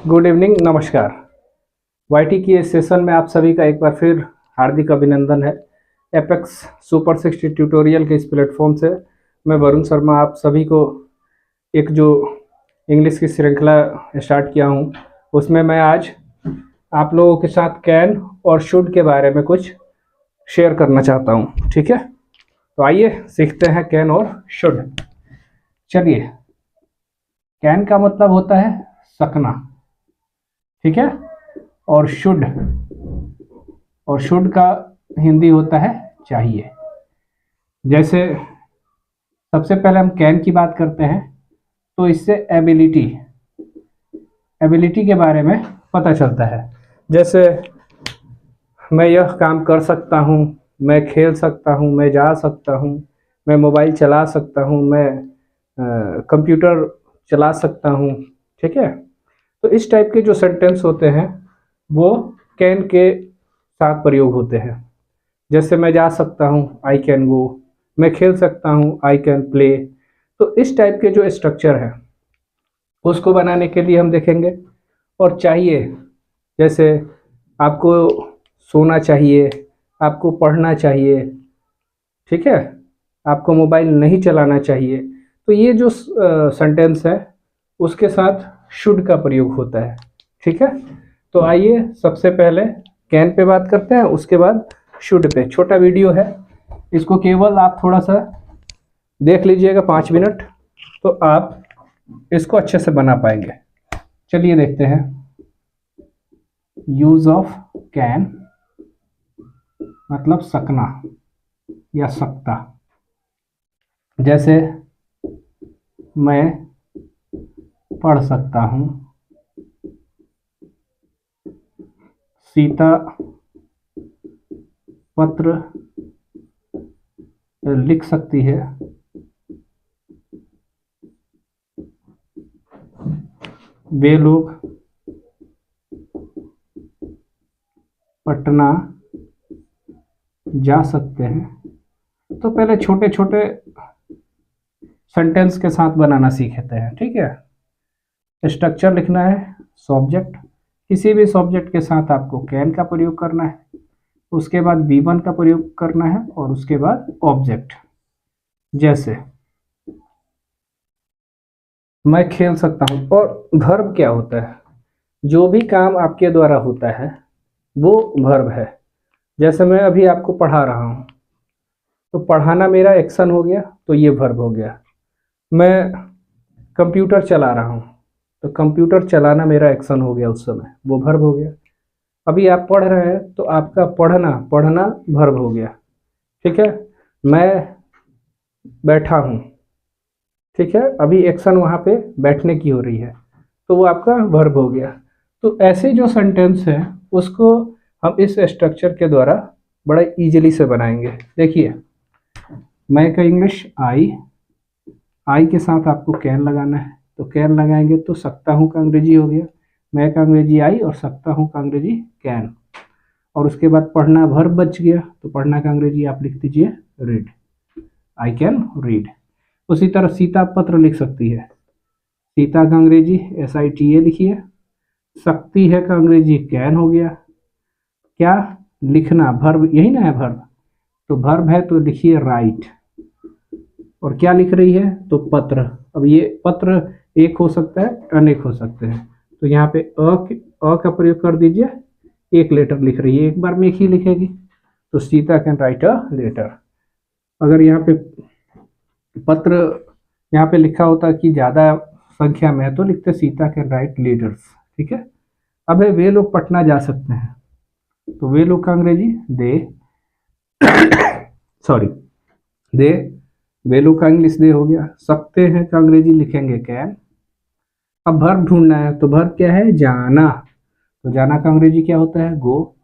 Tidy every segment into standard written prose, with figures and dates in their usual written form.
Good evening, नमस्कार। YT की इस सेशन में आप सभी का एक बार फिर हार्दिक अभिनंदन है। एपेक्स सुपर 60 ट्यूटोरियल के इस प्लेटफॉर्म से मैं वरुण शर्मा आप सभी को एक जो इंग्लिश की श्रृंखला स्टार्ट किया हूँ उसमें मैं आज आप लोगों के साथ कैन और शुड के बारे में कुछ शेयर करना चाहता हूँ। ठीक है, तो आइए सीखते हैं कैन और शुड। चलिए, कैन का मतलब होता है सकना, ठीक है, और शुड का हिंदी होता है चाहिए। जैसे सबसे पहले हम कैन की बात करते हैं तो इससे एबिलिटी के बारे में पता चलता है। जैसे मैं यह काम कर सकता हूँ, मैं खेल सकता हूँ, मैं जा सकता हूँ, मैं मोबाइल चला सकता हूँ, मैं कंप्यूटर चला सकता हूँ। ठीक है, तो इस टाइप के जो सेंटेंस होते हैं वो कैन के साथ प्रयोग होते हैं। जैसे मैं जा सकता हूँ, आई कैन गो, मैं खेल सकता हूँ, आई कैन प्ले। तो इस टाइप के जो स्ट्रक्चर है उसको बनाने के लिए हम देखेंगे। और चाहिए, जैसे आपको सोना चाहिए, आपको पढ़ना चाहिए, ठीक है, आपको मोबाइल नहीं चलाना चाहिए, तो ये जो सेंटेंस है उसके साथ शुड का प्रयोग होता है। ठीक है, तो आइए सबसे पहले कैन पे बात करते हैं, उसके बाद शुड पे। छोटा वीडियो है, इसको केवल आप थोड़ा सा देख लीजिएगा 5 मिनट, तो आप इसको अच्छे से बना पाएंगे। चलिए देखते हैं। यूज ऑफ कैन मतलब सकना या सकता। जैसे मैं पढ़ सकता हूँ, सीता पत्र लिख सकती है, वे लोग पटना जा सकते हैं। तो पहले छोटे छोटे सेंटेंस के साथ बनाना सीखते हैं। ठीक है, स्ट्रक्चर लिखना है, सब्जेक्ट, किसी भी सब्जेक्ट के साथ आपको कैन का प्रयोग करना है, उसके बाद V1 का प्रयोग करना है और उसके बाद ऑब्जेक्ट। जैसे मैं खेल सकता हूँ, और वर्ब क्या होता है? जो भी काम आपके द्वारा होता है वो वर्ब है। जैसे मैं अभी आपको पढ़ा रहा हूँ, तो पढ़ाना मेरा एक्शन हो गया, तो ये वर्ब हो गया। मैं कंप्यूटर चला रहा हूँ, तो कंप्यूटर चलाना मेरा एक्शन हो गया, उस समय वो वर्ब हो गया। अभी आप पढ़ रहे हैं तो आपका पढ़ना वर्ब हो गया। ठीक है, मैं बैठा हूँ, ठीक है, अभी एक्शन वहाँ पे बैठने की हो रही है, तो वो आपका वर्ब हो गया। तो ऐसे जो सेंटेंस है उसको हम इस स्ट्रक्चर के द्वारा बड़ा इजीली से बनाएंगे। देखिए, मैं का इंग्लिश आई के साथ आपको कैन लगाना है, तो कैन लगाएंगे तो सकता हूँ का अंग्रेजी हो गया, मैं का अंग्रेजी आई और सकता हूँ का अंग्रेजी कैन। और उसके बाद पढ़ना वर्ब बच गया, तो पढ़ना का अंग्रेजी आप लिख दीजिए रीड, आई कैन रीड। उसी तरह सीता पत्र लिख सकती है, सीता का अंग्रेजी SITA लिखिए, सकती है का अंग्रेजी कैन हो गया। क्या लिखना, वर्ब यही ना है वर्ब, तो वर्ब है तो लिखिए राइट। और क्या लिख रही है, तो पत्र। अब ये पत्र एक हो सकता है, अनेक हो सकते हैं, तो यहाँ पे अ का प्रयोग कर दीजिए। एक लेटर लिख रही है, एक बार में एक ही लिखेगी, तो Sita can write a letter. अगर यहाँ पे पत्र यहाँ पे लिखा होता कि ज़्यादा संख्या में है तो लिखते सीता कैन राइट लीडर्स। ठीक है, अब है वे लोग पटना जा सकते हैं, तो वे लोग का अंग्रेजी दे सॉरी दे, वे लोग का इंग्लिश दे हो गया। सकते हैं का अंग्रेजी लिखेंगे कैन। अब वर्ब ढूंढना है, तो वर्ब क्या है, जाना, तो जाना का अंग्रेजी क्या होता है, गो।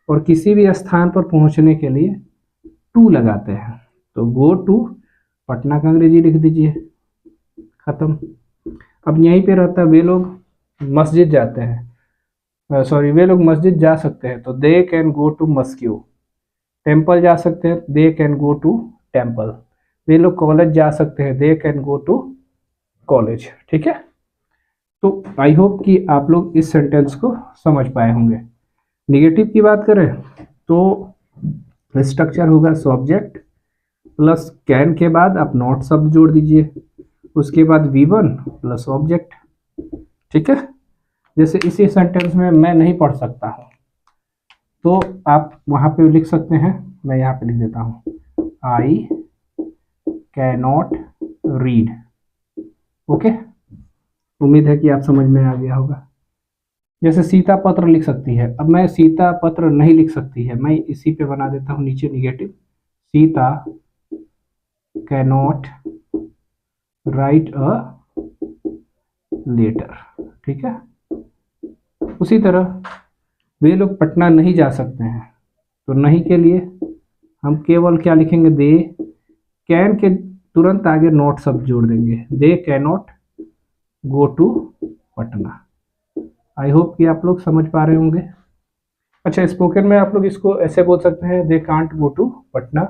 और किसी भी स्थान पर पहुंचने के लिए टू लगाते हैं, तो गो टू पटना का अंग्रेजी लिख दीजिए, खत्म। अब यहीं पे रहता है वे लोग मस्जिद जाते हैं, सॉरी वे लोग मस्जिद जा सकते हैं, तो they can go to mosque. Temple जा सकते हैं, they can go to temple. वे लोग कॉलेज जा सकते हैं, they can go to college. ठीक है, तो आई होप कि आप लोग इस सेंटेंस को समझ पाए होंगे। निगेटिव की बात करें तो स्ट्रक्चर होगा सब्जेक्ट प्लस कैन के बाद आप नॉट शब्द जोड़ दीजिए, उसके बाद V1 प्लस ऑब्जेक्ट। ठीक है, जैसे इसी सेंटेंस में मैं नहीं पढ़ सकता हूँ तो आप वहां पे लिख सकते हैं, मैं यहाँ पे लिख देता हूँ आई कैनॉट रीड। ओके, उम्मीद है कि आप समझ में आ गया होगा। जैसे सीता पत्र लिख सकती है, अब मैं सीता पत्र नहीं लिख सकती है, मैं इसी पे बना देता हूँ नीचे negative, Sita cannot write a letter. ठीक है, उसी तरह वे लोग पटना नहीं जा सकते हैं, तो नहीं के लिए हम केवल क्या लिखेंगे, दे कैन के तुरंत आगे नॉट शब्द जोड़ देंगे, they cannot go to Patna. I hope कि आप लोग समझ पा रहे होंगे। अच्छा, स्पोकन में आप लोग इसको ऐसे बोल सकते हैं, they can't go to Patna,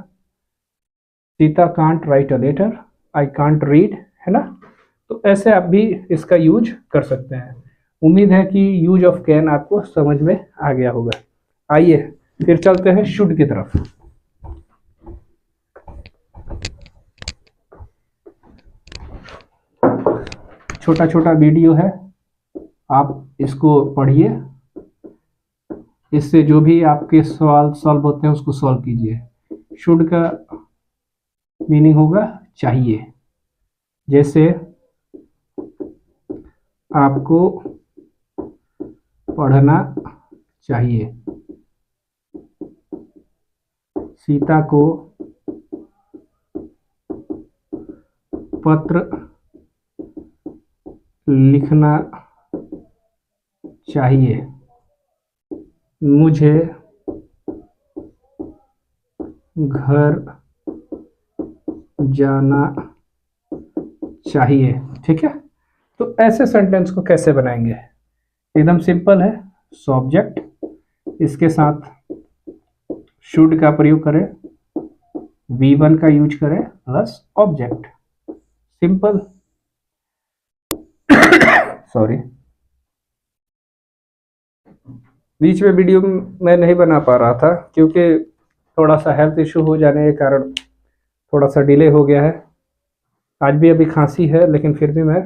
Sita can't write a letter, I can't read, है ना। तो ऐसे आप भी इसका यूज कर सकते हैं। उम्मीद है कि यूज ऑफ कैन आपको समझ में आ गया होगा। आइए फिर चलते हैं शुड की तरफ। छोटा छोटा वीडियो है, आप इसको पढ़िए, इससे जो भी आपके सवाल सॉल्व होते हैं उसको सॉल्व कीजिए। शुड का मीनिंग होगा चाहिए, जैसे आपको पढ़ना चाहिए, सीता को पत्र लिखना चाहिए, मुझे घर जाना चाहिए। ठीक है, तो ऐसे सेंटेंस को कैसे बनाएंगे, एकदम सिंपल है। सब्जेक्ट, इसके साथ शुड का प्रयोग करें, V1 का यूज करें प्लस ऑब्जेक्ट, सिंपल। सॉरी, बीच में वीडियो मैं नहीं बना पा रहा था क्योंकि थोड़ा सा हेल्थ इशू हो जाने के कारण थोड़ा सा डिले हो गया है। आज भी अभी खांसी है, लेकिन फिर भी मैं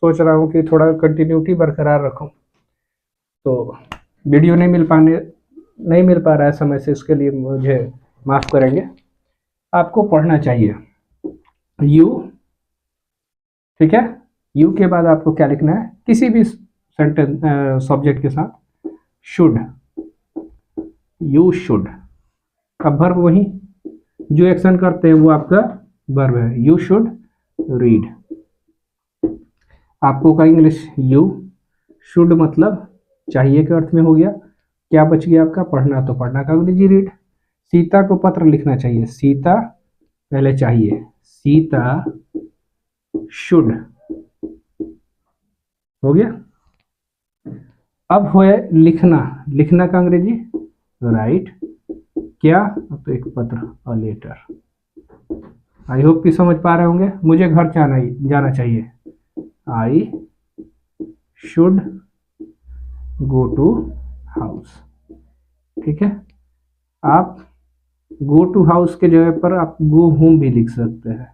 सोच रहा हूँ कि थोड़ा कंटिन्यूटी बरकरार रखूँ। तो वीडियो नहीं मिल पा रहा है समय से, उसके लिए मुझे माफ़ करेंगे। आपको पढ़ना चाहिए यू, ठीक है। यू के बाद आपको क्या लिखना है, किसी भी सेंटेंस सब्जेक्ट के साथ शुड, यू शुड। अब वर्ब वही जो एक्शन करते हैं वो आपका वर्ब है, यू शुड रीड। आपको का इंग्लिश यू शुड मतलब चाहिए के अर्थ में हो गया। क्या बच गया आपका, पढ़ना, तो पढ़ना का अंग्रेजी रीड। सीता को पत्र लिखना चाहिए, सीता पहले चाहिए, सीता शुड, हो गया। अब हो लिखना, लिखना का अंग्रेजी राइट, क्या, तो एक पत्र, अ लेटर। आई होप कि समझ पा रहे होंगे। मुझे घर जाना चाहिए, I should go to house. ठीक है, आप गो टू हाउस के जगह पर आप गो होम भी लिख सकते हैं,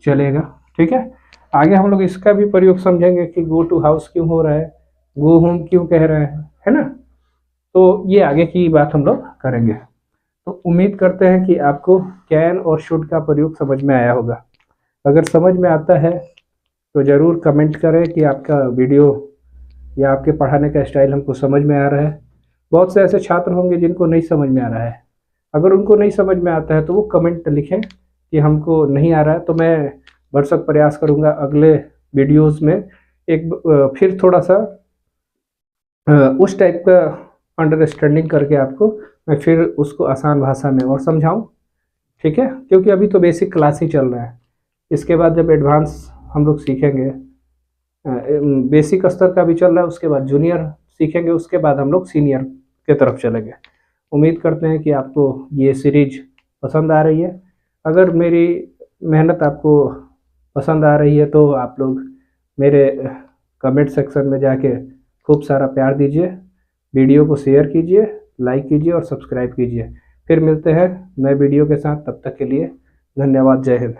चलेगा। ठीक है, आगे हम लोग इसका भी प्रयोग समझेंगे कि गो टू हाउस क्यों हो रहा है, गो होम क्यों कह रहे हैं, है ना। तो ये आगे की बात हम लोग करेंगे। तो उम्मीद करते हैं कि आपको कैन और शुड का प्रयोग समझ में आया होगा। अगर समझ में आता है तो ज़रूर कमेंट करें कि आपका वीडियो या आपके पढ़ाने का स्टाइल हमको समझ में आ रहा है। बहुत से ऐसे छात्र होंगे जिनको नहीं समझ में आ रहा है। अगर उनको नहीं समझ में आता है तो वो कमेंट लिखें कि हमको नहीं आ रहा है, तो मैं भरसक प्रयास करूँगा अगले वीडियोज़ में एक फिर थोड़ा सा उस टाइप का अंडरस्टैंडिंग करके आपको मैं फिर उसको आसान भाषा में और समझाऊं। ठीक है, क्योंकि अभी तो बेसिक क्लास ही चल रहा है। इसके बाद जब एडवांस हम लोग सीखेंगे, बेसिक स्तर का भी चल रहा है, उसके बाद जूनियर सीखेंगे, उसके बाद हम लोग सीनियर के तरफ चलेंगे। उम्मीद करते हैं कि आपको ये सीरीज पसंद आ रही है। अगर मेरी मेहनत आपको पसंद आ रही है तो आप लोग मेरे कमेंट सेक्शन में जाके खूब सारा प्यार दीजिए, वीडियो को शेयर कीजिए, लाइक कीजिए और सब्सक्राइब कीजिए। फिर मिलते हैं नए वीडियो के साथ, तब तक के लिए धन्यवाद। जय हिंद।